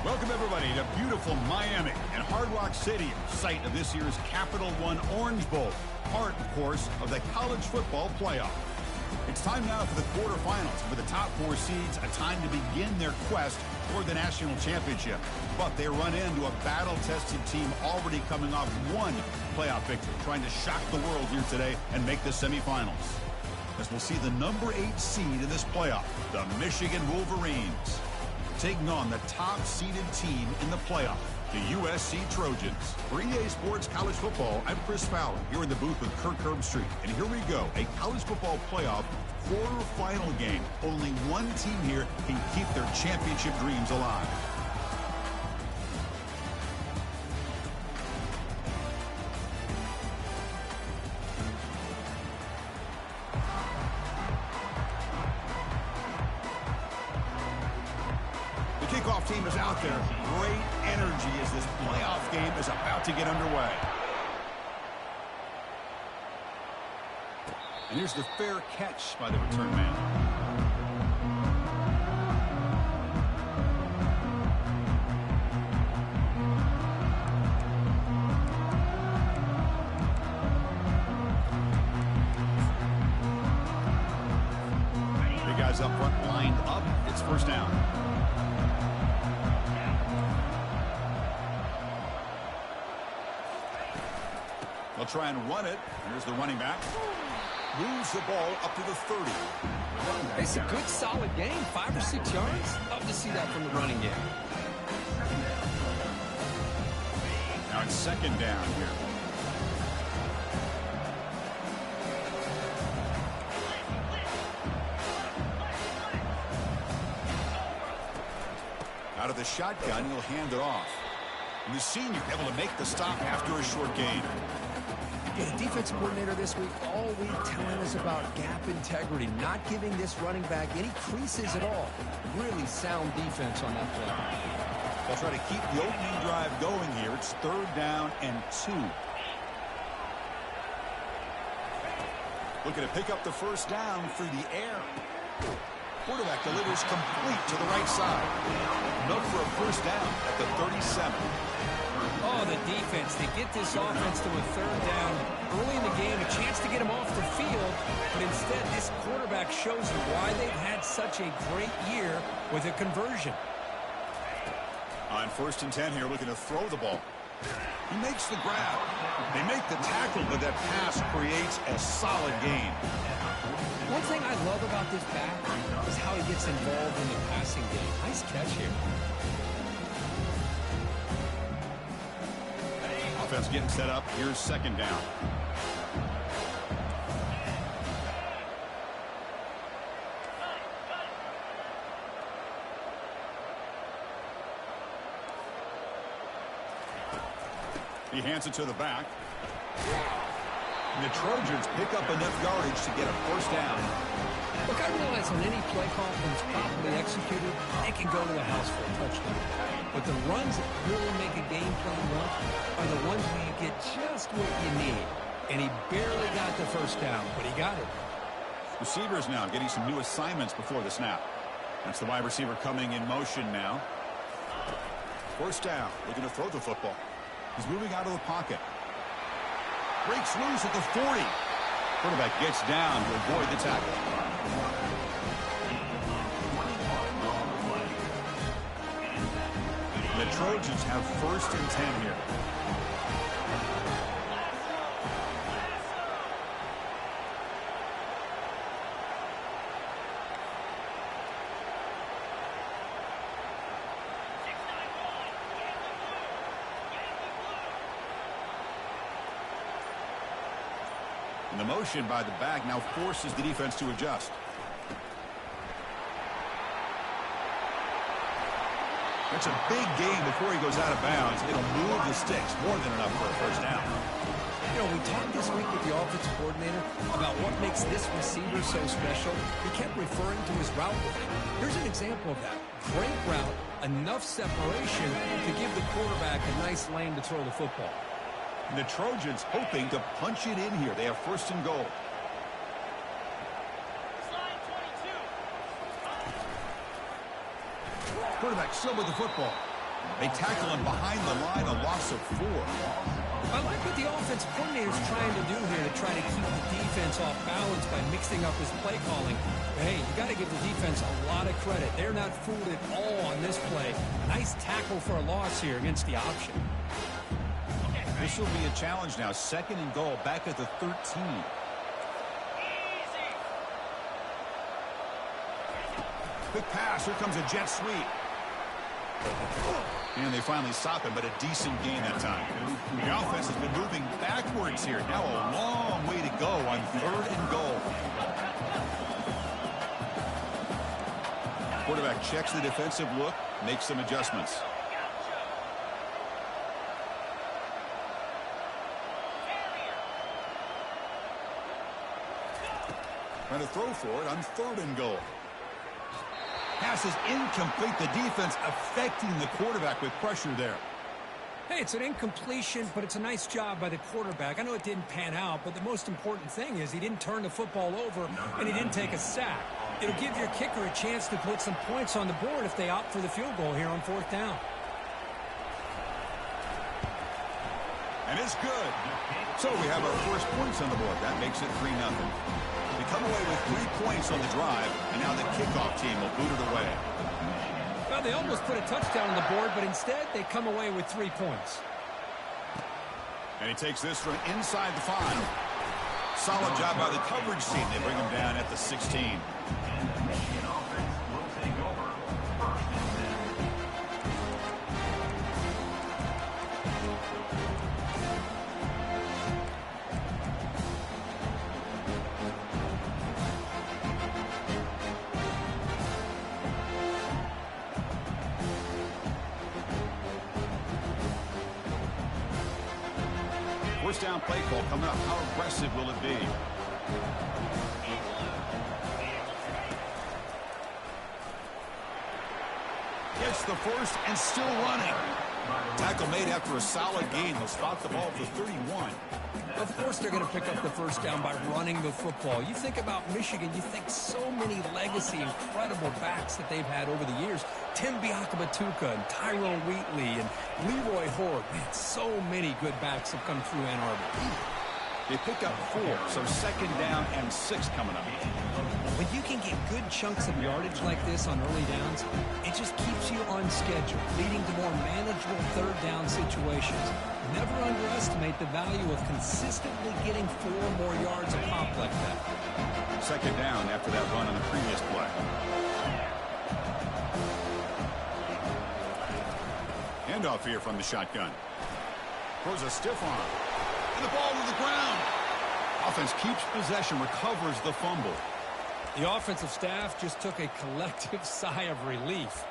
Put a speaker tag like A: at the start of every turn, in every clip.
A: Welcome, everybody, to beautiful Miami and Hard Rock Stadium, site of this year's Capital One Orange Bowl, part, of course, of the college football playoff. It's time now for the quarterfinals. For the top four seeds, a time to begin their quest for the national championship. But they run into a battle-tested team already coming off one playoff victory, trying to shock the world here today and make the semifinals. As we'll see the number 8 seed in this playoff, the Michigan Wolverines, taking on the top-seeded team in the playoff, the USC Trojans. For EA Sports College Football, I'm Chris Fowler, here in the booth with Kirk Herbstreit. And here we go, a college football playoff quarterfinal game. Only one team here can keep their championship dreams alive. Kickoff team is out there. Great energy as this playoff game is about to get underway. And here's the fair catch by the return man. Big guys up front, lined up. It's first down. They'll try and run it. Here's the running back. Moves the ball up to the 30.
B: It's a good, solid game. 5 or 6 yards. Love to see that from the running game.
A: Now it's second down here. Out of the shotgun, he'll hand it off. And the senior able to make the stop after a short gain.
B: Yeah, the defensive coordinator this week all week telling us about gap integrity, not giving this running back any creases at all. Really sound defense on that play.
A: They'll try to keep the opening drive going here. It's third down and 2. Looking to pick up the first down through the air. Quarterback delivers complete to the right side. Enough for a first down at the 37.
B: Oh, the defense. They get this offense to a third down early in the game, a chance to get them off the field, but instead this quarterback shows you why they've had such a great year with a conversion.
A: On first and 10 here, looking to throw the ball. He makes the grab. They make the tackle, but that pass creates a solid gain.
B: One thing I love about this back is how he gets involved in the passing game. Nice catch here.
A: Offense getting set up. Here's second down. He hands it to the back. And the Trojans pick up enough yardage to get a first down.
B: Look, I realize on any play call that's properly executed, it can go to the house for a touchdown. But the runs that really make a game plan work are the ones where you get just what you need. And he barely got the first down, but he got it.
A: Receivers now getting some new assignments before the snap. That's the wide receiver coming in motion now. First down, looking to throw the football. He's moving out of the pocket. Breaks loose at the 40. Quarterback gets down to avoid the tackle. The Trojans have first and 10 here. And the motion by the back now forces the defense to adjust. That's a big gain before he goes out of bounds. It'll move the sticks. More than enough for a first down.
B: You know, we talked this week with the offensive coordinator about what makes this receiver so special. He kept referring to his route. Here's an example of that. Great route, enough separation to give the quarterback a nice lane to throw the football.
A: And the Trojans hoping to punch it in here. They have first and goal. Quarterback still with the football. They tackle him behind the line, a loss of 4.
B: I like what the offensive coordinator is trying to do here to try to keep the defense off balance by mixing up his play calling. But hey, you got to give the defense a lot of credit. They're not fooled at all on this play. Nice tackle for a loss here against the option.
A: This will be a challenge now. 2nd and goal, back at the 13. Quick pass. Here comes a jet sweep. And they finally stop him, but a decent gain that time. The offense has been moving backwards here. Now a long way to go on 3rd and goal. Quarterback checks the defensive look, makes some adjustments. Trying to throw for it on 3rd and goal. Pass is incomplete. The defense affecting the quarterback with pressure there.
B: Hey, it's an incompletion, but it's a nice job by the quarterback. I know it didn't pan out, but the most important thing is he didn't turn the football over and he didn't take a sack. It'll give your kicker a chance to put some points on the board if they opt for the field goal here on 4th down.
A: And it's good. So we have our first points on the board. That makes it 3-0. They come away with 3 points on the drive, and now the kickoff team will boot it away.
B: Well, they almost put a touchdown on the board, but instead they come away with 3 points.
A: And he takes this from inside the 5. Solid job by the coverage team. They bring him down at the 16. First down play call coming up. How aggressive will it be? Gets the first and still running. Tackle made after a solid gain. They'll spot the ball for 31.
B: Of course they're going to pick up the first down by running the football. You think about Michigan, you think so many legacy, incredible backs that they've had over the years. Tim Biakabatuka and Tyrone Wheatley and Leroy Horde. Man, so many good backs have come through Ann Arbor.
A: They pick up 4, so 2nd down and 6 coming up.
B: When you can get good chunks of yardage like this on early downs, it just keeps you on schedule, leading to more manageable 3rd down situations. Never underestimate the value of consistently getting 4 more yards a pop like that.
A: 2nd down after that run on the previous play. Handoff here from the shotgun. Throws a stiff arm. And the ball to the ground. Offense keeps possession, recovers the fumble.
B: The offensive staff just took a collective sigh of relief.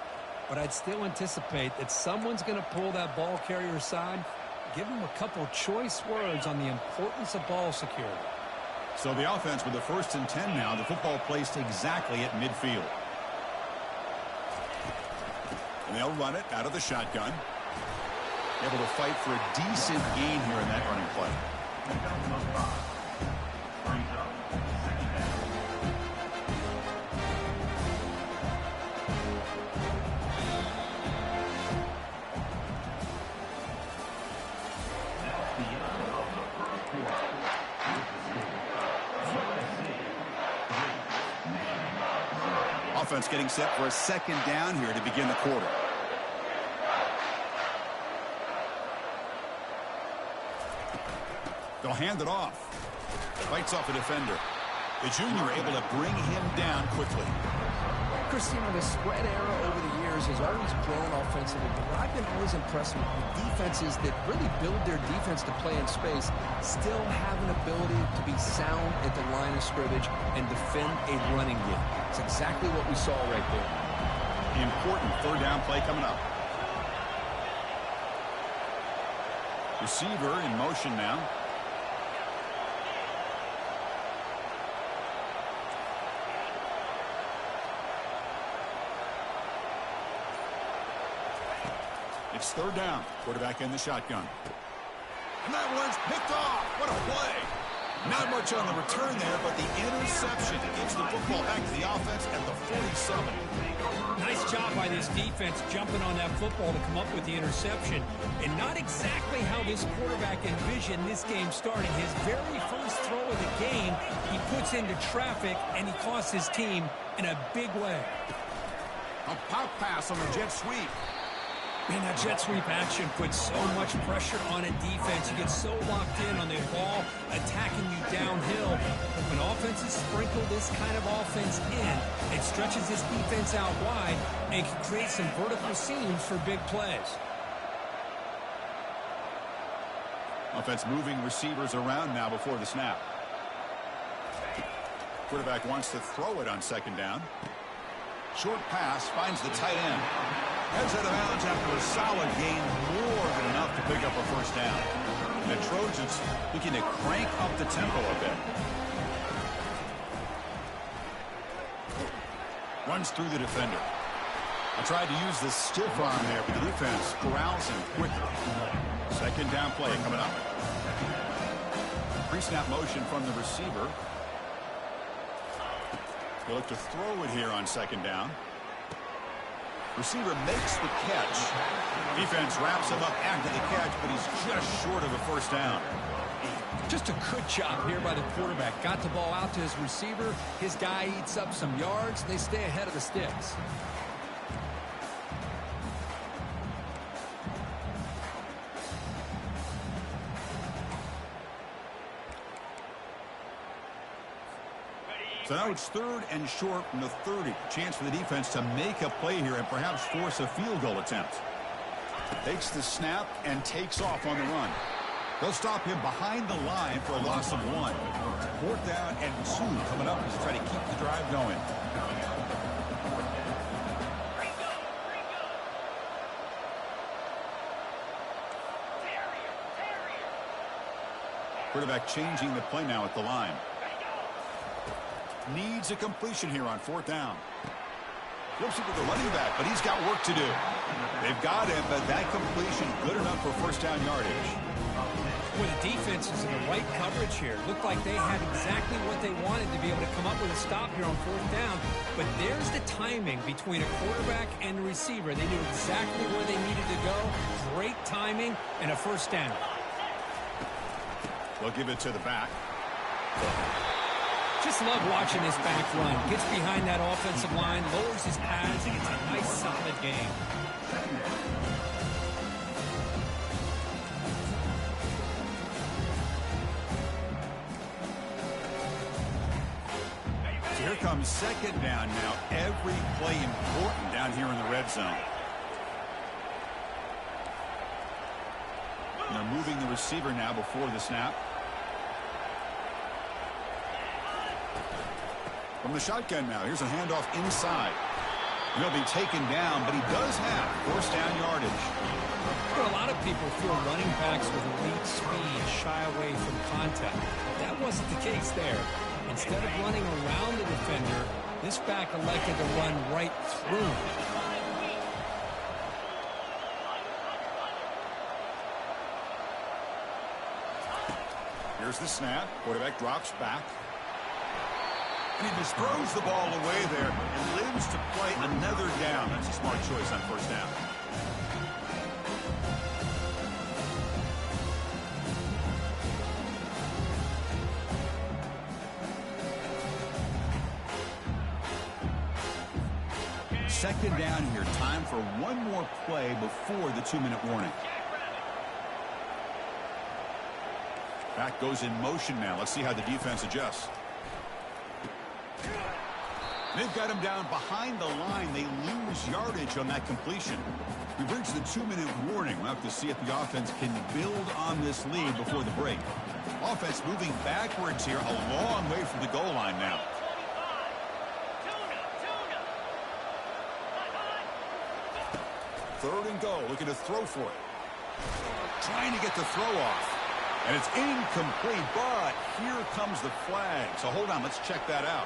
B: But I'd still anticipate that someone's going to pull that ball carrier aside, give him a couple choice words on the importance of ball security.
A: So the offense with the 1st and 10 now. The football placed exactly at midfield. And they'll run it out of the shotgun. Able to fight for a decent gain here in that running play. Offense getting set for a 2nd down here to begin the quarter. They'll hand it off. Fights off a defender. The junior able to bring him down quickly.
B: Christine, the spread era over the years has always grown offensively, but what I've been always impressed with defenses that really build their defense to play in space still have an ability to be sound at the line of scrimmage and defend a running game. It's exactly what we saw right there.
A: Important 3rd down play coming up. Receiver in motion now. It's 3rd down. Quarterback in the shotgun. And that one's picked off. What a play. Not much on the return there, but the interception gets the football back to the offense at the 47.
B: Nice job by this defense jumping on that football to come up with the interception. And not exactly how this quarterback envisioned this game starting. His very first throw of the game, he puts into traffic, and he costs his team in a big way.
A: A pop pass on the jet sweep.
B: Man, that jet sweep action puts so much pressure on a defense. You get so locked in on the ball attacking you downhill. But when offenses sprinkle this kind of offense in, it stretches this defense out wide and can create some vertical seams for big plays.
A: Offense moving receivers around now before the snap. Quarterback wants to throw it on second down. Short pass finds the tight end. Heads out of bounds after a solid gain, more than enough to pick up a first down. And the Trojans looking to crank up the tempo a bit. Runs through the defender. I tried to use the stiff arm there, but the defense corrals him quickly. Second down play coming up. Pre-snap motion from the receiver. He'll look to throw it here on second down. Receiver makes the catch. Defense wraps him up after the catch, but he's just short of a first down.
B: Just a good job here by the quarterback. Got the ball out to his receiver. His guy eats up some yards. They stay ahead of the sticks.
A: So now it's third and short from the 30. Chance for the defense to make a play here and perhaps force a field goal attempt. Takes the snap and takes off on the run. They'll stop him behind the line for a loss of 1. Fourth down and 2 coming up as they try to keep the drive going. Quarterback changing the play now at the line. Needs a completion here on fourth down. Flips it to the running back, but he's got work to do. They've got him, but that completion good enough for first down yardage.
B: Well, the defense is in the right coverage here. Looked like they had exactly what they wanted to be able to come up with a stop here on fourth down. But there's the timing between a quarterback and the receiver. They knew exactly where they needed to go. Great timing and a first down.
A: They'll give it to the back.
B: Just love watching this back run. Gets behind that offensive line, lowers his pads, and gets a nice, solid game.
A: So here comes second down now. Every play important down here in the red zone. And they're moving the receiver now before the snap. From the shotgun now, here's a handoff inside. He'll be taken down, but he does have first down yardage.
B: Well, a lot of people feel running backs with elite speed shy away from contact. That wasn't the case there. Instead of running around the defender, this back elected to run right through him.
A: Here's the snap. Quarterback drops back. And he just throws the ball away there and lives to play another down. That's a smart choice on first down. Second down here. Time for one more play before the 2-minute warning. Back goes in motion now. Let's see how the defense adjusts. They've got him down behind the line. They lose yardage on that completion. We've reached the 2-minute warning. We'll have to see if the offense can build on this lead before the break. Offense moving backwards here, a long way from the goal line now. Third and goal, looking to throw for it. Trying to get the throw off. And it's incomplete, but here comes the flag. So hold on, let's check that out.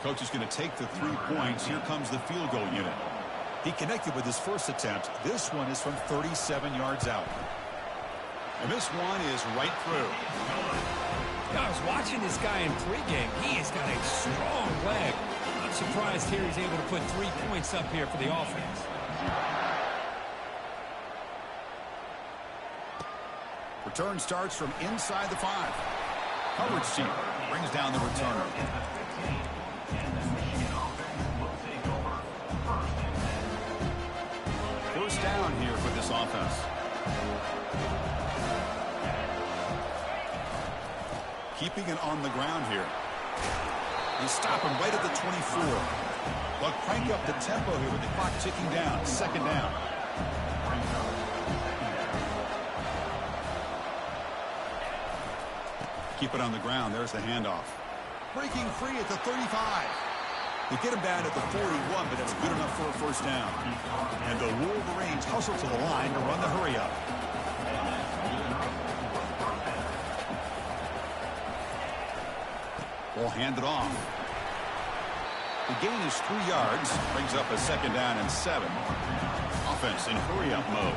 A: Coach is going to take the 3 points. Here comes the field goal unit. He connected with his first attempt. This one is from 37 yards out. And this one is right through.
B: I was watching this guy in pregame. He has got a strong leg. I'm surprised here he's able to put 3 points up here for the offense.
A: Return starts from inside the 5. Coverage team brings down the returner. First down here for this offense. Keeping it on the ground here. You stop him right at the 24. But crank up the tempo here with the clock ticking down. Second down. Keep it on the ground. There's the handoff. Breaking free at the 35. They get him down at the 41, but that's good enough for a first down. And the Wolverines hustle to the line to run the hurry up. Ball handed off. The gain is 3 yards. Brings up a second down and 7. Offense in hurry up mode.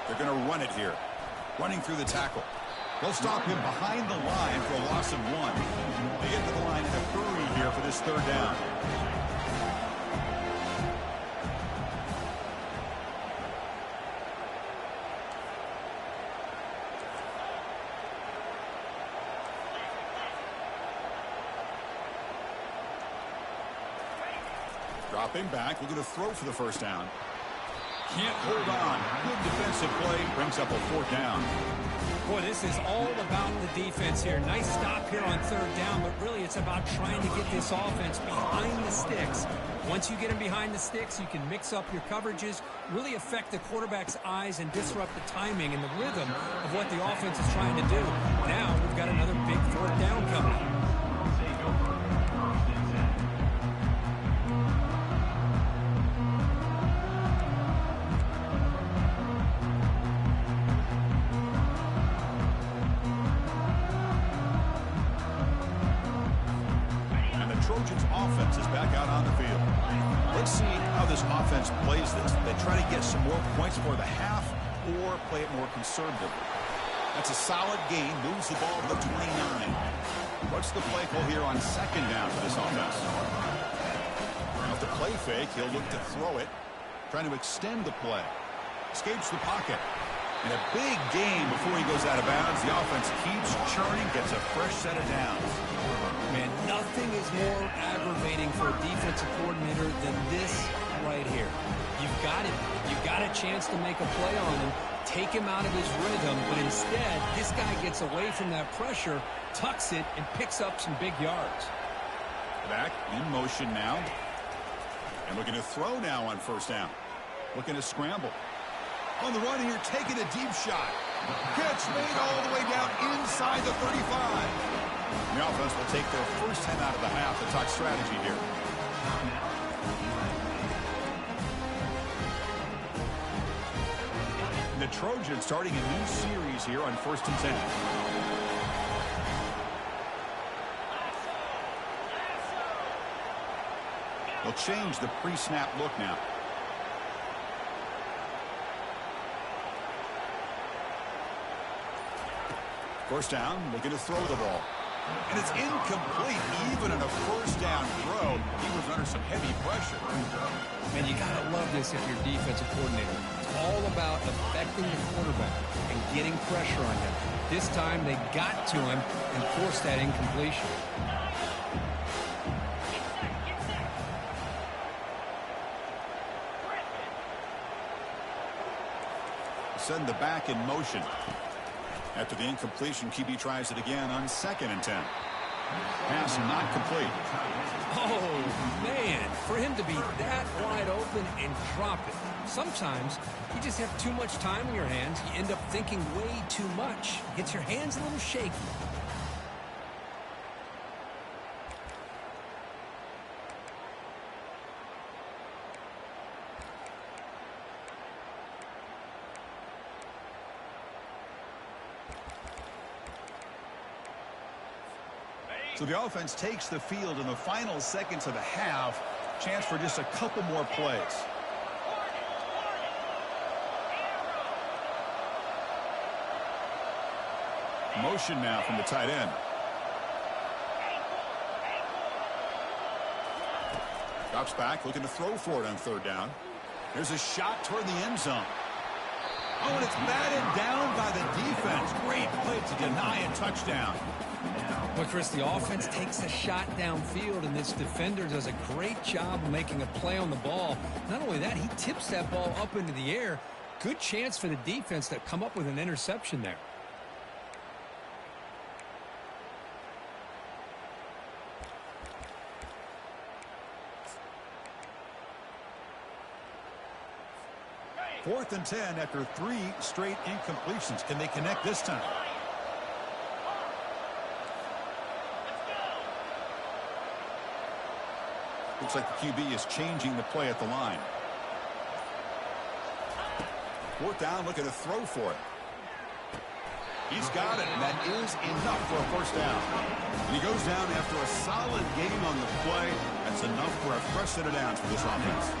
A: They're going to run it here. Running through the tackle. They'll stop him behind the line for a loss of 1. They get to the line in a hurry here for this third down. Dropping back, looking to throw for the first down. Can't hold on. Good defensive play. Brings up a 4th down.
B: Boy, this is all about the defense here. Nice stop here on 3rd down, but really it's about trying to get this offense behind the sticks. Once you get them behind the sticks, you can mix up your coverages, really affect the quarterback's eyes and disrupt the timing and the rhythm of what the offense is trying to do. Now we've got another big 4th down coming up.
A: Offense is back out on the field. Let's see how this offense plays this. They try to get some more points for the half or play it more conservatively. That's a solid gain. Moves the ball to the 29. What's the play call here on 2nd down for this offense? Off the play fake, he'll look to throw it. Trying to extend the play. Escapes the pocket. And a big gain before he goes out of bounds. The offense keeps churning, gets a fresh set of downs.
B: Man, nothing is more aggravating for a defensive coordinator than this right here. You've got it. You've got a chance to make a play on him, take him out of his rhythm, but instead, this guy gets away from that pressure, tucks it, and picks up some big yards.
A: Back in motion now. And looking to throw now on 1st down. Looking to scramble. On the run here, taking a deep shot. Catch made all the way down inside the 35. The offense will take their first 10 out of the half to talk strategy here. The Trojans starting a new series here on 1st and 10. They'll change the pre-snap look now. First down, looking to throw the ball. And it's incomplete, even in a first down throw. He was under some heavy pressure.
B: Man, you got to love this if you're defensive coordinator. It's all about affecting the quarterback and getting pressure on him. This time they got to him and forced that incompletion.
A: Send the back in motion. After the incompletion, QB tries it again on 2nd and 10. Pass not complete.
B: Oh, man, for him to be that wide open and drop it. Sometimes you just have too much time in your hands. You end up thinking way too much. Gets your hands a little shaky.
A: So the offense takes the field in the final seconds of the half. Chance for just a couple more plays. Motion now from the tight end. Drops back, looking to throw for it on third down. There's a shot toward the end zone. Oh, and it's batted down by the defense. Great play to deny a touchdown.
B: Well, Chris, the offense takes a shot downfield, and this defender does a great job of making a play on the ball. Not only that, he tips that ball up into the air. Good chance for the defense to come up with an interception there.
A: Fourth and 10 after 3 straight incompletions. Can they connect this time? Looks like the QB is changing the play at the line. Fourth down, looking to throw for it. He's got it, and that is enough for a first down. And he goes down after a solid game on the play. That's enough for a fresh set of downs for this offense.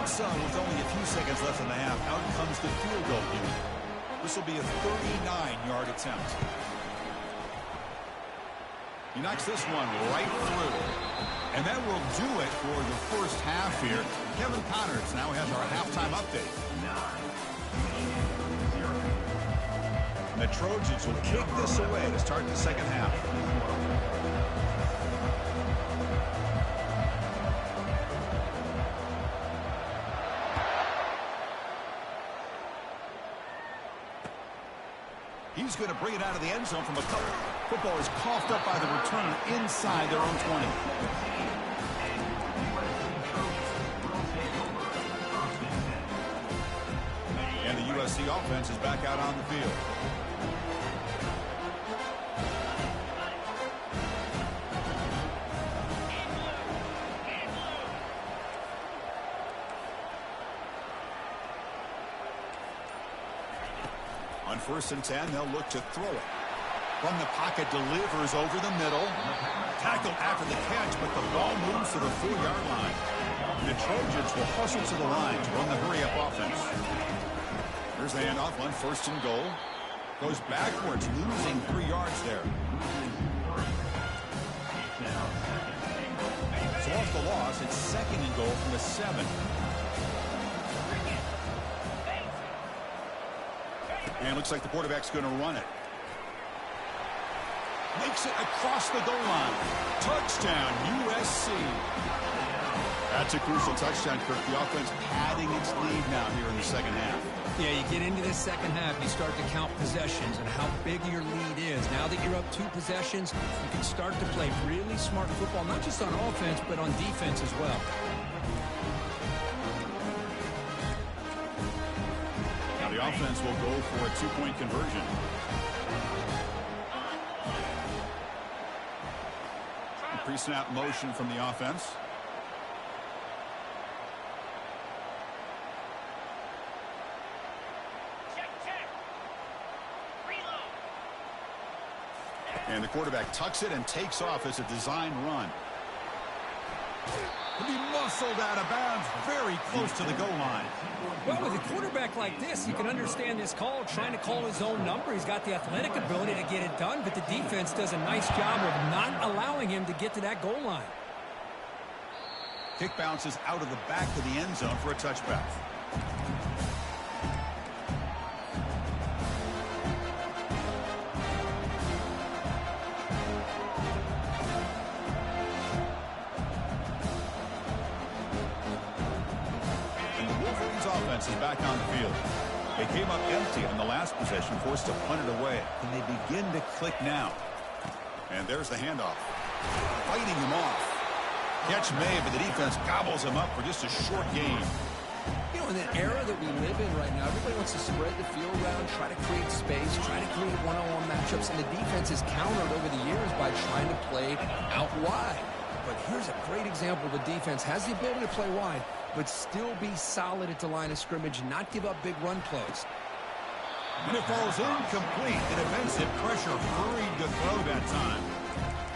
A: So, with only a few seconds left in the half, out comes the field goal unit. This will be a 39-yard attempt. He knocks this one right through. And that will do it for the first half here. Kevin Connors now has our halftime update. And the Trojans will kick this away to start the second half. He's going to bring it out of the end zone from a couple. Football is coughed up by the returner inside their own 20. And the USC offense is back out on the field. On 1st and 10, they'll look to throw it. From the pocket, delivers over the middle. Tackled after the catch, but the ball moves to the 4-yard line. The Trojans will hustle to the line to run the hurry-up offense. Here's the handoff on 1st and goal. Goes backwards, losing 3 yards there. So off the loss, it's 2nd and goal from the 7. And looks like the quarterback's going to run it. Makes it across the goal line. Touchdown, USC. That's a crucial touchdown, Kirk. The offense padding its lead now here in the second half.
B: Yeah, you get into this second half, you start to count possessions and how big your lead is. Now that you're up 2 possessions, you can start to play really smart football, not just on offense, but on defense as well.
A: Now the offense will go for a 2-point conversion. Pre-snap motion from the offense. And the quarterback tucks it and takes off as a design run. He'll be muscled out of bounds very close to the goal line.
B: Well, with a quarterback like this, you can understand this call, trying to call his own number. He's got the athletic ability to get it done, but the defense does a nice job of not allowing him to get to that goal line.
A: Kick bounces out of the back of the end zone for a touchback. Is back on the field. They came up empty on the last possession, forced to punt it away. Can they begin to click now? And there's the handoff. Fighting him off. Catch made, but the defense gobbles him up for just a short gain.
B: You know, in the era that we live in right now, everybody wants to spread the field around, try to create space, try to create one-on-one matchups, and the defense has countered over the years by trying to play out wide. But here's a great example. The defense has the ability to play wide, but still be solid at the line of scrimmage, not give up big run plays.
A: And it falls incomplete. The defensive pressure hurried to throw that time.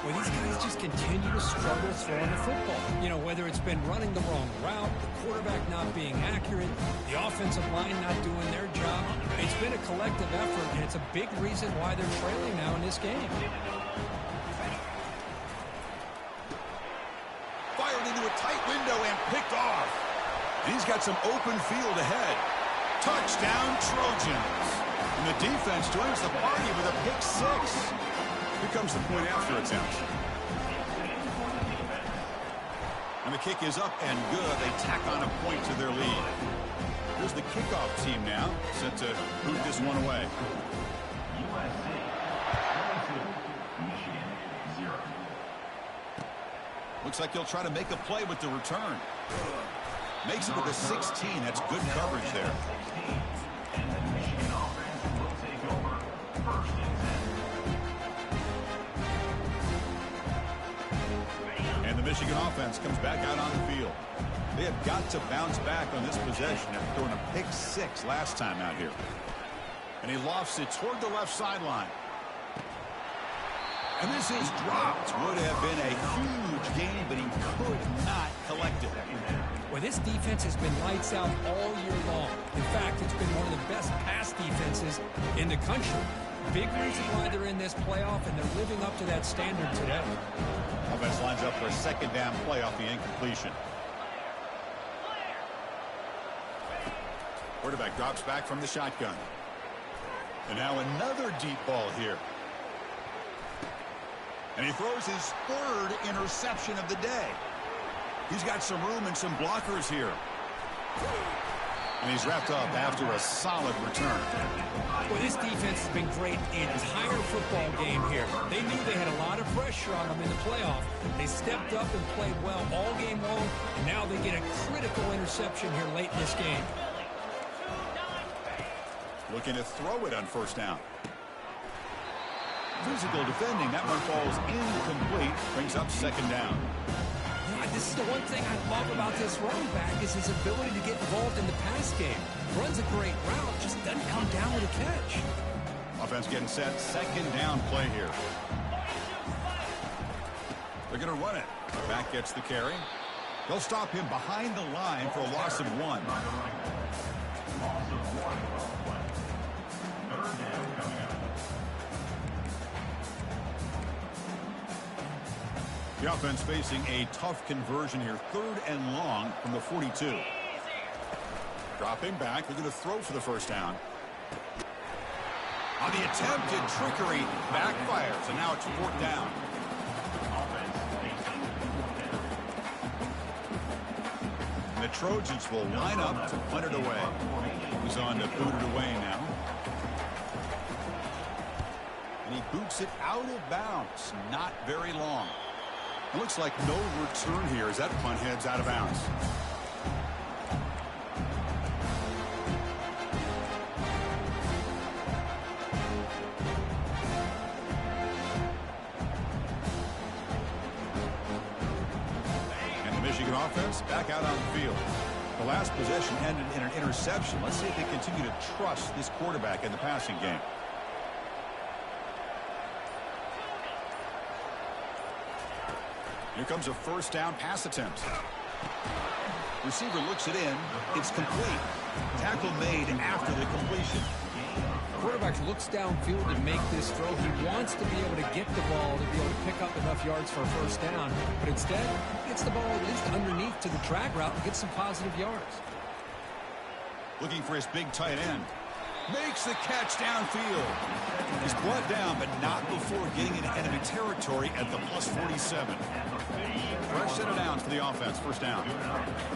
B: Well, these guys just continue to struggle throwing the football. You know, whether it's been running the wrong route, the quarterback not being accurate, the offensive line not doing their job. It's been a collective effort, and it's a big reason why they're trailing now in this game.
A: Fired into a tight window and picked off. And he's got some open field ahead. Touchdown, Trojans. And the defense joins the party with a pick six. Here comes the point after attempt. And the kick is up and good. They tack on a point to their lead. Here's the kickoff team now, set to boot this one away. Looks like he'll try to make a play with the return. Makes it to the 16. That's good coverage there. And the Michigan offense comes back out on the field. They have got to bounce back on this possession after throwing a pick six last time out here. And he lofts it toward the left sideline. And this is dropped. Would have been a huge gain, but he could not collect it.
B: Well, this defense has been lights out all year long. In fact, it's been one of the best pass defenses in the country. Big reason why they're in this playoff, and they're living up to that standard today.
A: Offense lines up for a second down play off the incompletion. Quarterback drops back from the shotgun. And now another deep ball here. And he throws his third interception of the day. He's got some room and some blockers here. And he's wrapped up after a solid return.
B: Well, this defense has been great the entire football game here. They knew they had a lot of pressure on them in the playoff. They stepped up and played well all game long, and now they get a critical interception here late in this game.
A: Looking to throw it on first down. Physical defending. That one falls incomplete. Brings up second down.
B: This is the one thing I love about this running back is his ability to get involved in the pass game. Runs a great route, just doesn't come down with a catch.
A: Offense getting set. Second down play here. They're going to run it. Back gets the carry. They'll stop him behind the line for a loss of one. The offense facing a tough conversion here. Third and long from the 42. Dropping back. They're going to throw for the first down. On the attempted trickery, backfires, and now it's fourth down. And the Trojans will line up to punt it away. He's on to boot it away now. And he boots it out of bounds. Not very long. It looks like no return here as that punt heads out of bounds. And the Michigan offense back out on the field. The last possession ended in an interception. Let's see if they continue to trust this quarterback in the passing game. Here comes a first down pass attempt. Receiver looks it in. It's complete. Tackle made after the completion.
B: Quarterback looks downfield to make this throw. He wants to be able to get the ball to be able to pick up enough yards for a first down. But instead, he gets the ball at least underneath to the drag route and gets some positive yards.
A: Looking for his big tight end. Makes the catch downfield. He's brought down, but not before getting into enemy territory at the plus 47. Fresh set of downs for the offense. First down.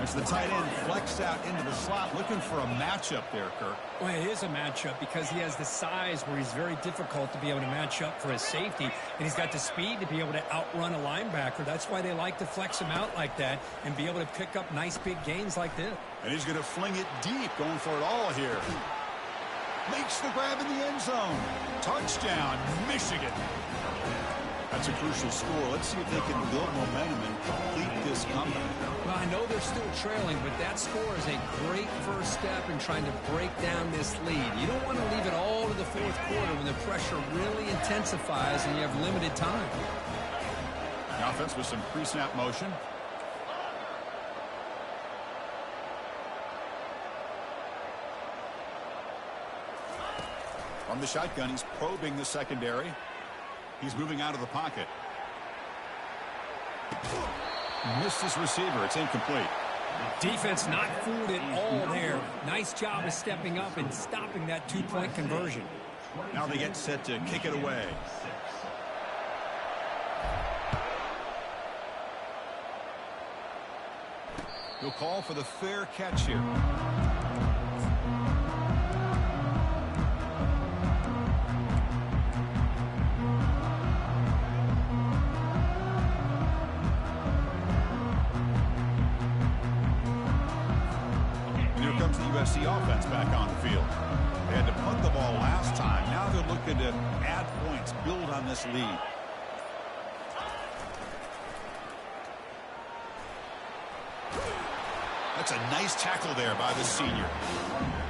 A: As the tight end flexed out into the slot, looking for a matchup there, Kirk.
B: Well, it is a matchup because he has the size where he's very difficult to be able to match up for his safety, and he's got the speed to be able to outrun a linebacker. That's why they like to flex him out like that and be able to pick up nice big gains like this.
A: And he's going to fling it deep, going for it all here. Makes the grab in the end zone. Touchdown, Michigan. That's a crucial score. Let's see if they can build momentum and complete this comeback.
B: Well, I know they're still trailing, but that score is a great first step in trying to break down this lead. You don't want to leave it all to the fourth quarter when the pressure really intensifies and you have limited time.
A: offense with some pre-snap motion. From the shotgun, he's probing the secondary. He's moving out of the pocket. Missed his receiver. It's incomplete.
B: Defense not fooled at all there. Nice job of stepping up and stopping that two-point conversion.
A: Now they get set to kick it away. He'll call for the fair catch here. USC offense back on the field. They had to punt the ball last time. Now they're looking to add points, build on this lead. That's a nice tackle there by the senior.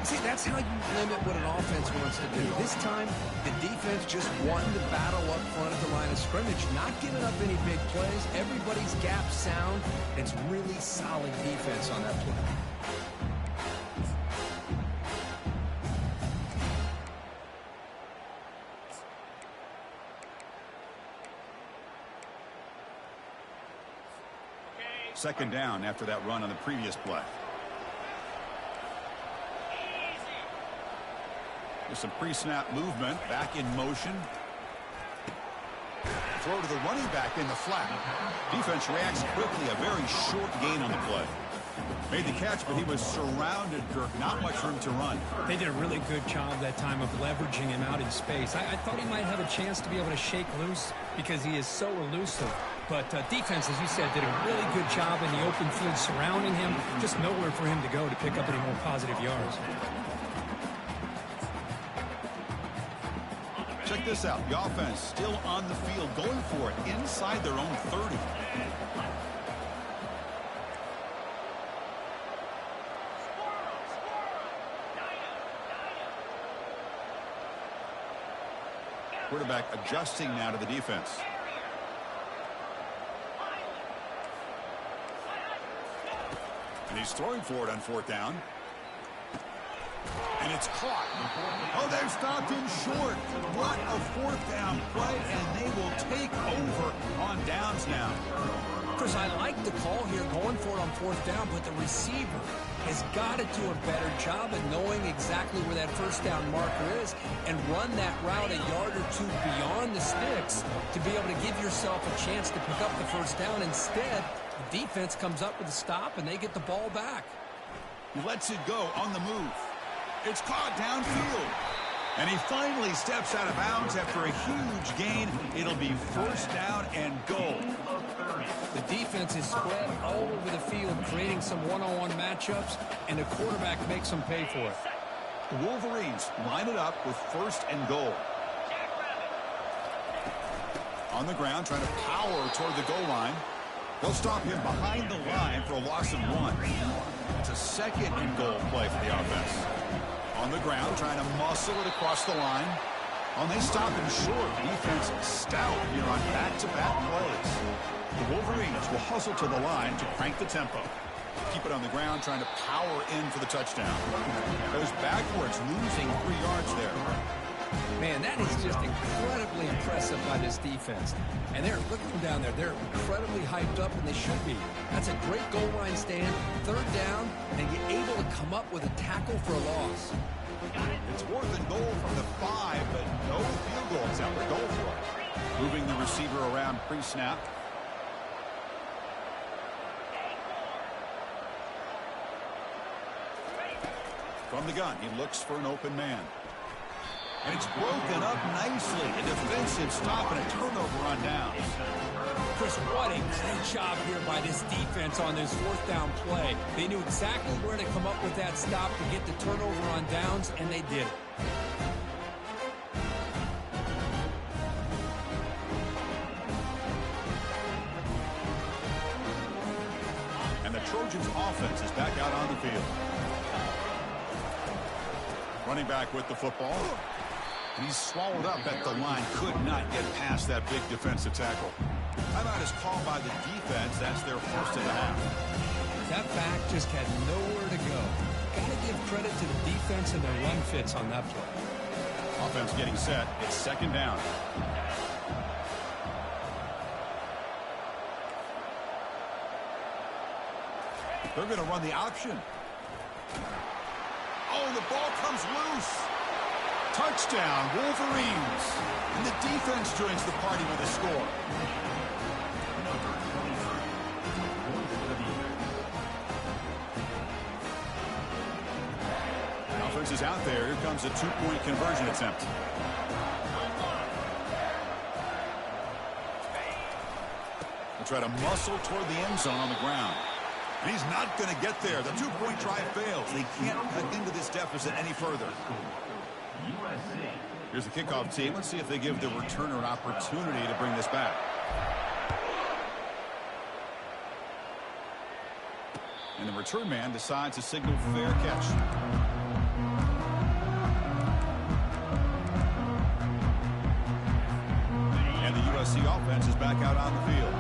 B: See, that's how you limit what an offense wants to do. This time, the defense just wanting to battle up front at the line of scrimmage, not giving up any big plays. Everybody's gap sound. It's really solid defense on that play.
A: Second down after that run on the previous play. There's some pre-snap movement. Back in motion. Throw to the running back in the flat. Defense reacts quickly. A very short gain on the play. Made the catch, but he was surrounded, Kirk. Not much room to run.
B: They did a really good job that time of leveraging him out in space. I thought he might have a chance to be able to shake loose because he is so elusive. But defense, as you said, did a really good job in the open field surrounding him. Just nowhere for him to go to pick up any more positive yards.
A: Check this out. The offense still on the field, going for it inside their own 30. Quarterback adjusting now to the defense. And he's throwing for it on fourth down. And it's caught. Oh, they've stopped him short. What a fourth down play, and they will take over on downs now.
B: Chris, I like the call here, going for it on fourth down, but the receiver has got to do a better job of knowing exactly where that first down marker is and run that route a yard or two beyond the sticks to be able to give yourself a chance to pick up the first down. Instead, the defense comes up with a stop, and they get the ball back.
A: He lets it go on the move. It's caught downfield. And he finally steps out of bounds after a huge gain. It'll be first down and goal.
B: The defense is spread all over the field, creating some one-on-one matchups, and the quarterback makes them pay for it.
A: The Wolverines line it up with first and goal. On the ground, trying to power toward the goal line. They'll stop him behind the line for a loss of 1. It's a second and goal play for the offense. On the ground, trying to muscle it across the line. Oh, they stop him short. Defense stout here on back-to-back plays. The Wolverines will hustle to the line to crank the tempo. Keep it on the ground, trying to power in for the touchdown. Goes backwards, losing 3 yards there.
B: Man, that is just incredibly impressive by this defense. And they're looking down there. They're incredibly hyped up, and they should be. That's a great goal line stand, third down, and get able to come up with a tackle for a loss.
A: It's 4th and goal from the 5, but no field goal attempt. Go for it. Moving the receiver around pre-snap. From the gun, he looks for an open man. And it's broken up nicely. A defensive stop and a turnover on downs.
B: Chris, what a great job here by this defense on this fourth down play. They knew exactly where to come up with that stop to get the turnover on downs, and they did it.
A: And the Trojans' offense is back out on the field. Running back with the football. He's swallowed up at the line. Could not get past that big defensive tackle. Timeout is called by the defense. That's their first of the half.
B: That back just had nowhere to go. Got to give credit to the defense and their run fits on that play.
A: Offense getting set. It's second down. They're going to run the option. Oh, the ball comes loose. Touchdown, Wolverines. And the defense joins the party with a score. Offense is out there. Here comes a two-point conversion attempt. They'll try to muscle toward the end zone on the ground. And he's not going to get there. The two-point try fails. They can't cut into this deficit any further. Here's the kickoff team. Let's see if they give the returner an opportunity to bring this back. And the return man decides to signal fair catch. And the USC offense is back out on the field.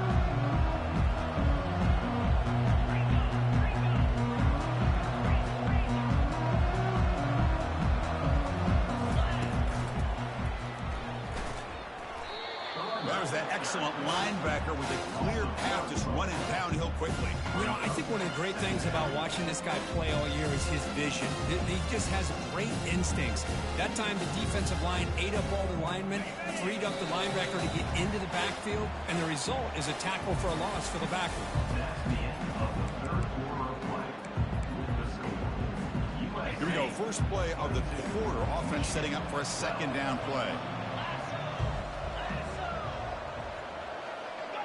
A: That excellent linebacker with a clear path just running downhill quickly.
B: You know, I think one of the great things about watching this guy play all year is his vision. He just has great instincts. That time the defensive line ate up all the linemen, freed up the linebacker to get into the backfield, and the result is a tackle for a loss for the backer.
A: Here we go. First play of the quarter. Offense setting up for a second down play.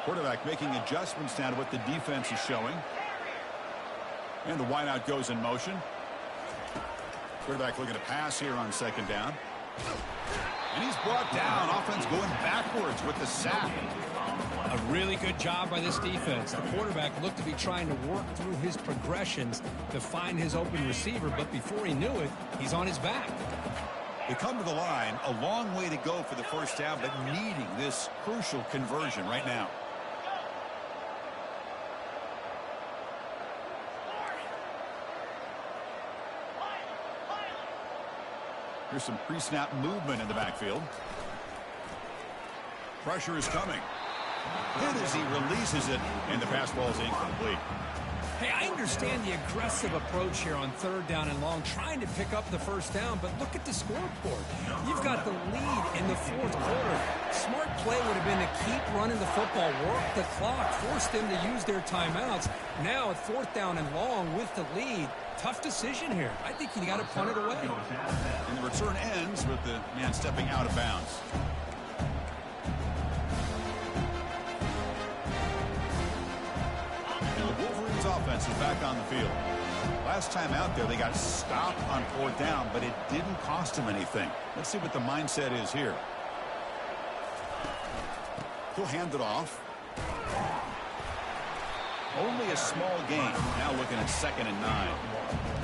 A: Quarterback making adjustments now to what the defense is showing. And the wideout goes in motion. Quarterback looking to pass here on second down. And he's brought down. Offense going backwards with the sack.
B: A really good job by this defense. The quarterback looked to be trying to work through his progressions to find his open receiver, but before he knew it, he's on his back.
A: They come to the line. A long way to go for the first down, but needing this crucial conversion right now. Here's some pre-snap movement in the backfield. Pressure is coming. Hit as he releases it, and the pass ball is incomplete.
B: Hey, I understand the aggressive approach here on third down and long, trying to pick up the first down, but look at the scoreboard. You've got the lead in the fourth quarter. Smart play would have been to keep running the football, work the clock, force them to use their timeouts. Now at fourth down and long with the lead, tough decision here. I think you got to punt it away.
A: And the return ends with the man stepping out of bounds. Offense is back on the field. Last time out there, they got stopped on fourth down, but it didn't cost them anything. Let's see what the mindset is here. He'll hand it off. Only a small gain. Now looking at 2nd and 9.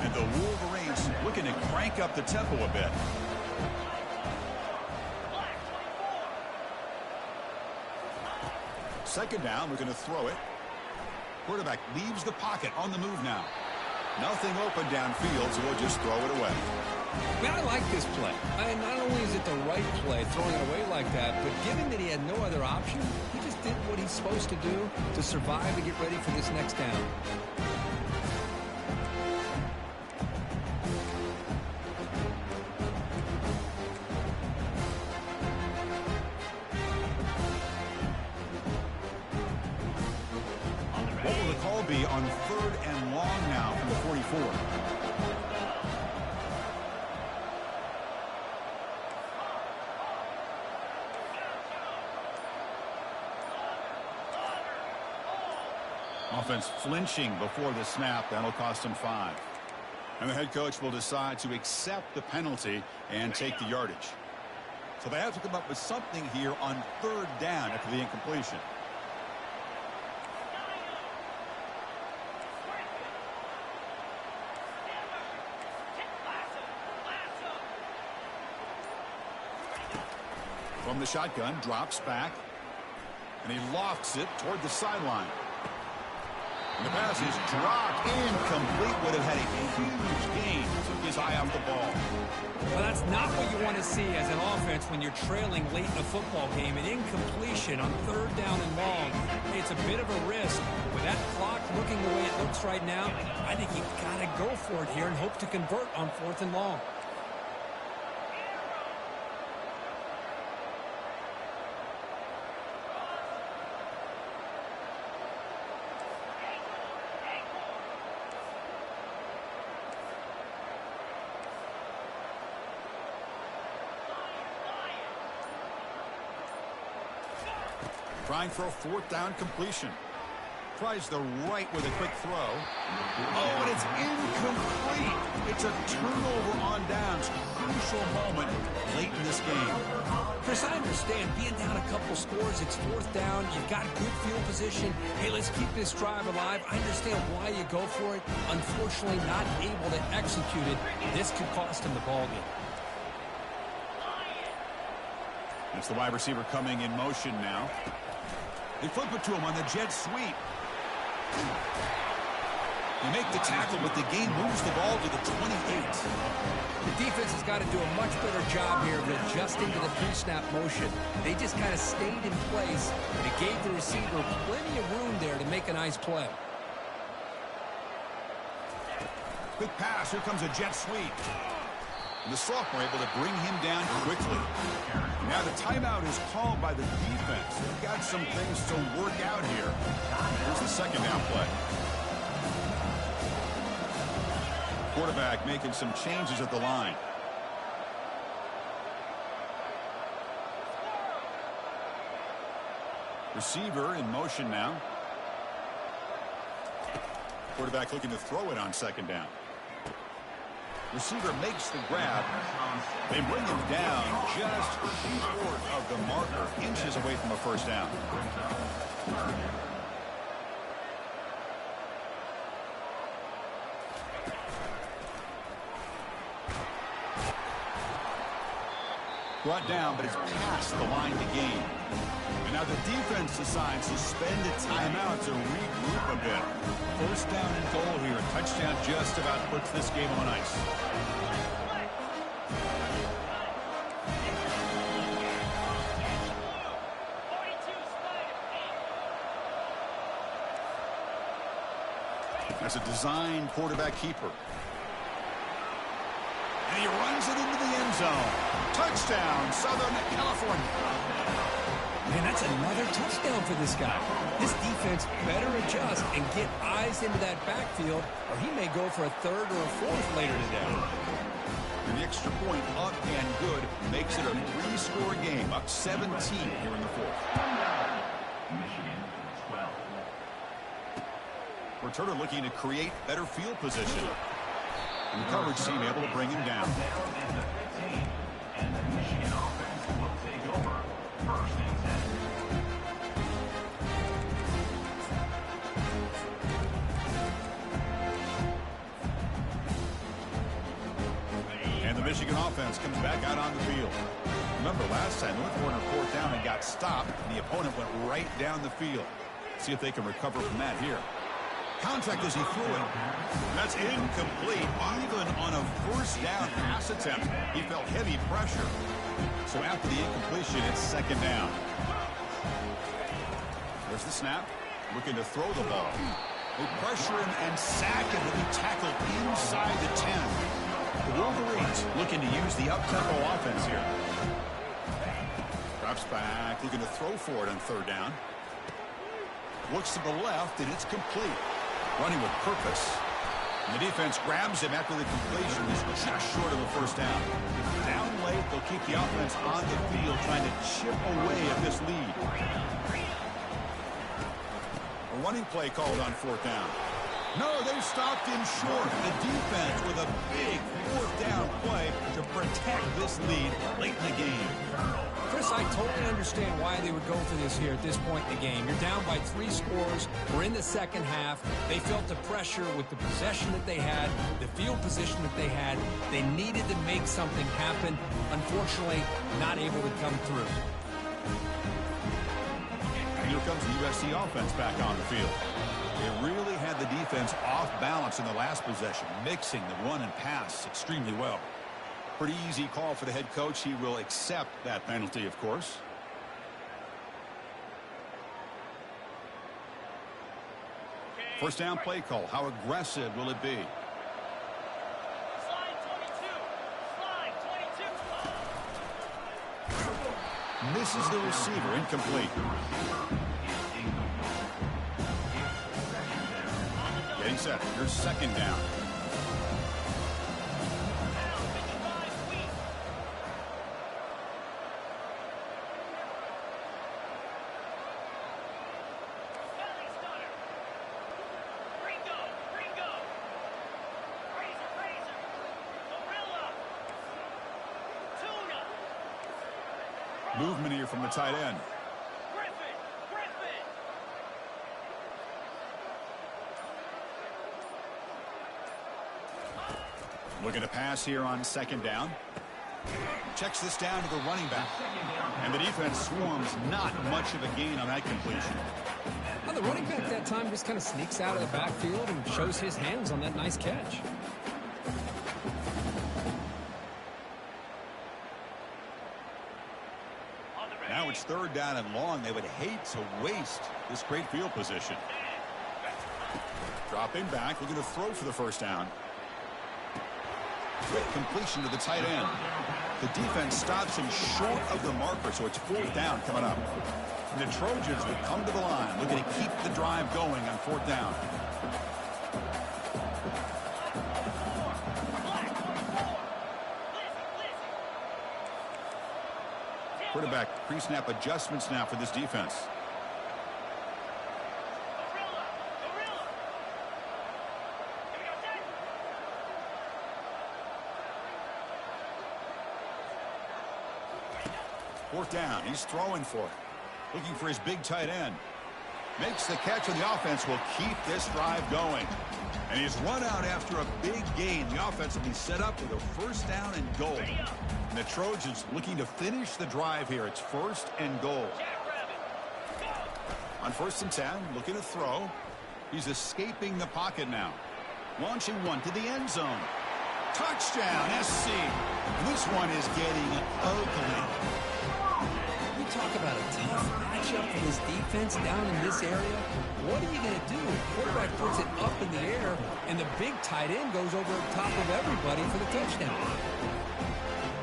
A: And the Wolverines looking to crank up the tempo a bit. Second down, looking to throw it. Quarterback leaves the pocket on the move now. Nothing open downfield, so he'll just throw it away.
B: Man, I like this play. Not only is it the right play, throwing it away like that, but given that he had no other option, he just did what he's supposed to do to survive and get ready for this next down.
A: Be on 3rd and long now from the 44. Offense flinching before the snap. That'll cost him 5. And the head coach will decide to accept the penalty and take the yardage. So they have to come up with something here on 3rd down after the incompletion. From the shotgun, drops back. And he lofts it toward the sideline. And the pass is dropped. Incomplete. Would have had a huge gain. Took his eye off the ball.
B: Well, that's not what you want to see as an offense when you're trailing late in a football game. An incompletion on 3rd down and long. It's a bit of a risk. With that clock looking the way it looks right now, I think you've got to go for it here and hope to convert on 4th and long.
A: Trying for a 4th down completion. Tries the right with a quick throw. Oh, and it's incomplete. It's a turnover on downs. Crucial moment late in this game.
B: Chris, I understand being down a couple scores. It's 4th down. You've got good field position. Hey, let's keep this drive alive. I understand why you go for it. Unfortunately, not able to execute it. This could cost him the ball game.
A: It's the wide receiver coming in motion now. They flip it to him on the jet sweep. They make the tackle, but the gain moves the ball to the 28.
B: The defense has got to do a much better job here of adjusting to the pre-snap motion. They just kind of stayed in place, and it gave the receiver plenty of room there to make a nice play.
A: Quick pass. Here comes a jet sweep. And the sophomore able to bring him down quickly. Now the timeout is called by the defense. They've got some things to work out here. Here's the 2nd down play. Quarterback making some changes at the line. Receiver in motion now. Quarterback looking to throw it on 2nd down. Receiver makes the grab. They bring him down just short of the marker, inches away from a 1st down. Brought down, but it's past the line to gain. And now the defense decides to spend a timeout to regroup a bit. 1st down and goal here. Touchdown just about puts this game on ice. That's a design quarterback keeper. And he runs it into the end zone. Touchdown, Southern California.
B: Man, that's another touchdown for this guy. This defense better adjust and get eyes into that backfield, or he may go for a 3rd or a 4th later today.
A: And the extra point up and good makes it a 3-score game, up 17 here in the 4th.
C: Michigan 12.
A: Returner looking to create better field position. And the coverage team able to bring him down.
C: And the Michigan offense will take over 1st and 10.
A: And the Michigan offense comes back out on the field. Remember last time, North Corner 4th down and got stopped, and the opponent went right down the field. See if they can recover from that here. Contact as he threw it. That's incomplete. Even on a 1st down pass attempt, he felt heavy pressure. So after the incompletion, it's 2nd down. There's the snap. Looking to throw the ball. They pressure him and sack him, and he tackled inside the 10. The Wolverines looking to use the up-tempo offense here. Drops back, looking to throw for it on 3rd down. Looks to the left, and it's complete. Running with purpose. And the defense grabs him after the completion. He's just short of a 1st down. Down late, they'll keep the offense on the field trying to chip away at this lead. A running play called on 4th down. No, they stopped him short. The defense with a big 4th down play to protect this lead late in the game.
B: Chris, I totally understand why they would go for this here at this point in the game. You're down by 3 scores. We're in the 2nd half. They felt the pressure with the possession that they had, the field position that they had. They needed to make something happen. Unfortunately, not able to come through.
A: New here comes the USC offense back on the field. They really had the defense off balance in the last possession, mixing the run and pass extremely well. Pretty easy call for the head coach. He will accept that penalty, of course. First down play call. How aggressive will it be? Misses the receiver, incomplete. Getting set. Here's second down. Movement here from the tight end. Looking to pass here on second down. Checks this down to the running back. And the defense swarms, not much of a gain on that completion.
B: Well, the running back that time just kind of sneaks out of the backfield and shows his hands on that nice catch.
A: Now it's third down and long. They would hate to waste this great field position. Dropping back, looking to throw for the first down. Quick completion to the tight end. The defense stops him short of the marker, so it's fourth down coming up. And the Trojans would come to the line, looking to keep the drive going on fourth down. Quarterback pre-snap adjustments now for this defense. Fourth down. He's throwing for it. Looking for his big tight end. Makes the catch, and the offense will keep this drive going. And he's run out after a big gain. The offense will be set up with a first down and goal. And the Trojans looking to finish the drive here. It's first and goal. On first and 10, looking to throw. He's escaping the pocket now. Launching one to the end zone. Touchdown, SC. This one is getting ugly.
B: Talk about a tough matchup for this defense down in this area. What are you going to do? Quarterback puts it up in the air, and the big tight end goes over the top of everybody for the touchdown.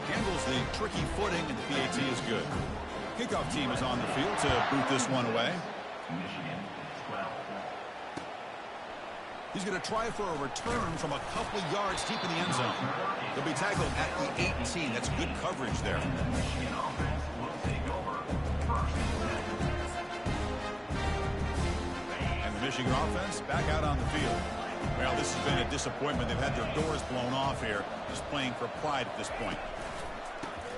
A: Handles the tricky footing, and the PAT is good. Kickoff team is on the field to boot this one away. He's going to try for a return from a couple of yards deep in the end zone. He'll be tackled at the 18. That's good coverage there. Michigan offense back out on the field. Well, this has been a disappointment. They've had their doors blown off here, just playing for pride at this point.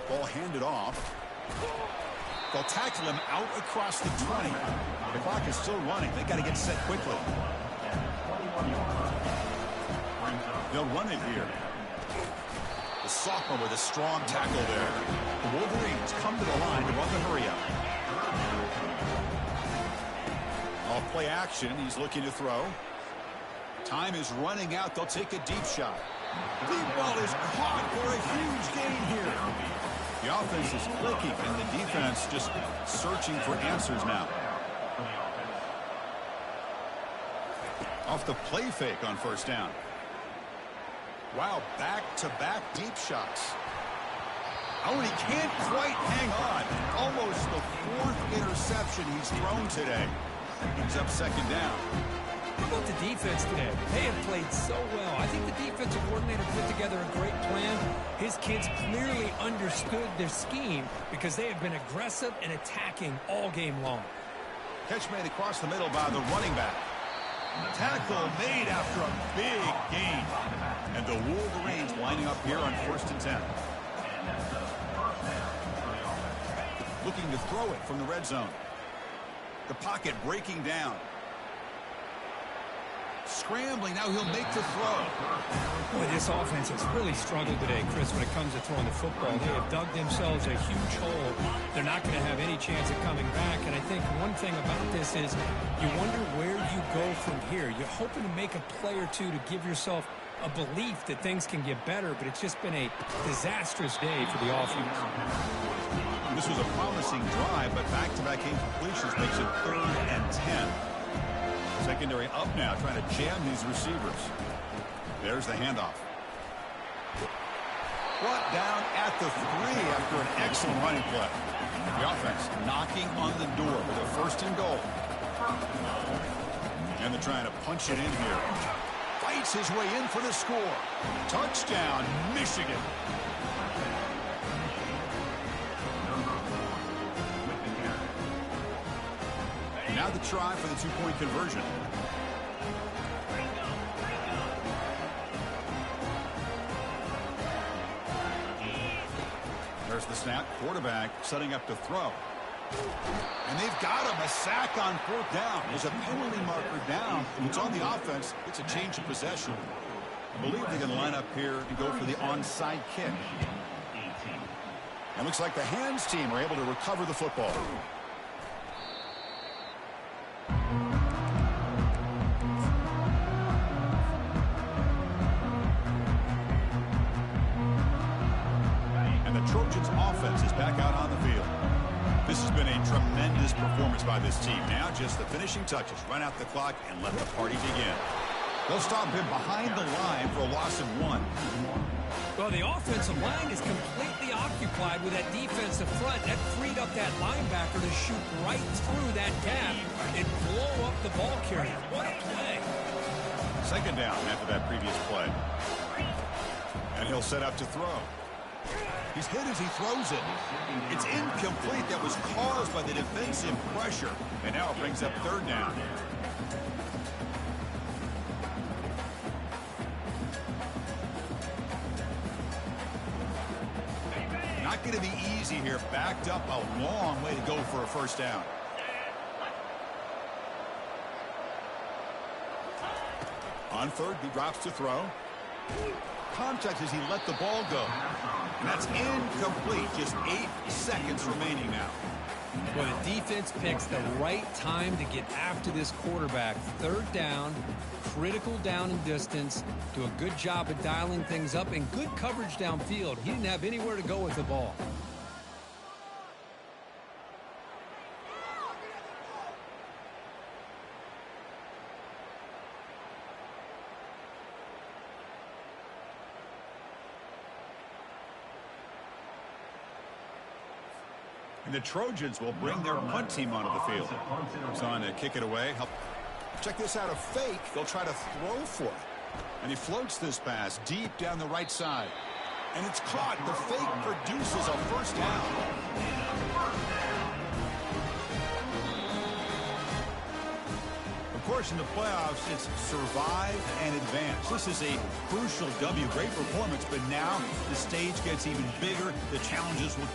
A: Ball handed off. They'll tackle him out across the 20. The clock is still running. They got to get set quickly. They'll run it here. The sophomore with a strong tackle there. The Wolverines come to the line to run the hurry up. Off play action, he's looking to throw. Time is running out. They'll take a deep shot. Deep ball is caught for a huge gain here. The offense is clicking, and the defense just searching for answers now. Off the play fake on first down. Wow, back-to-back deep shots. Oh, and he can't quite hang on. Almost the fourth interception he's thrown today. He's up second down.
B: How about the defense today? They have played so well. I think the defensive coordinator put together a great plan. His kids clearly understood their scheme because they have been aggressive and attacking all game long.
A: Catch made across the middle by the running back. Tackle made after a big gain. And the Wolverines lining up here on first and 10. Looking to throw it from the red zone. The pocket breaking down. Scrambling, now he'll make the throw.
B: Boy, this offense has really struggled today, Chris, when it comes to throwing the football. They have dug themselves a huge hole. They're not going to have any chance of coming back. And I think one thing about this is you wonder where you go from here. You're hoping to make a play or two to give yourself a belief that things can get better, but it's just been a disastrous day for the offense.
A: This was a promising drive, but back-to-back incompletions makes it 3rd and 10. Secondary up now, trying to jam these receivers. There's the handoff. Brought down at the 3 after an excellent running play. The offense knocking on the door with a 1st and goal. And they're trying to punch it in here. Fights his way in for the score. Touchdown, Michigan. Now the try for the 2-point conversion. There's the snap. Quarterback setting up to throw. And they've got him. A sack on 4th down. There's a penalty marker down. It's on the offense. It's a change of possession. I believe they're going to line up here and go for the onside kick. And looks like the hands team are able to recover the football. And the Trojans offense is back out on the field. This has been a tremendous performance by this team. Now just the finishing touches. Run out the clock and let the party begin. They'll stop him behind the line for a loss of 1.
B: Well, the offensive line is completely occupied with that defensive front. That freed up that linebacker to shoot right through that gap and blow up the ball carrier. What a play.
A: 2nd down after that previous play. And he'll set up to throw. He's hit as he throws it. It's incomplete. That was caused by the defensive pressure. And now it brings up 3rd down. Not going to be easy here. Backed up a long way to go for a 1st down. On 3rd, he drops to throw. Contact as he let the ball go. And that's incomplete. Just 8 seconds remaining now.
B: Well, the defense picks the right time to get after this quarterback. 3rd down, critical down and distance. Do a good job of dialing things up and good coverage downfield. He didn't have anywhere to go with the ball.
A: And the Trojans will bring their punt team onto the field. He's on to kick it away. Check this out, a fake. They'll try to throw for it. And he floats this pass deep down the right side. And it's caught. The fake produces a 1st down. Of course, in the playoffs, it's survive and advance. This is a crucial W. Great performance, but now the stage gets even bigger. The challenges will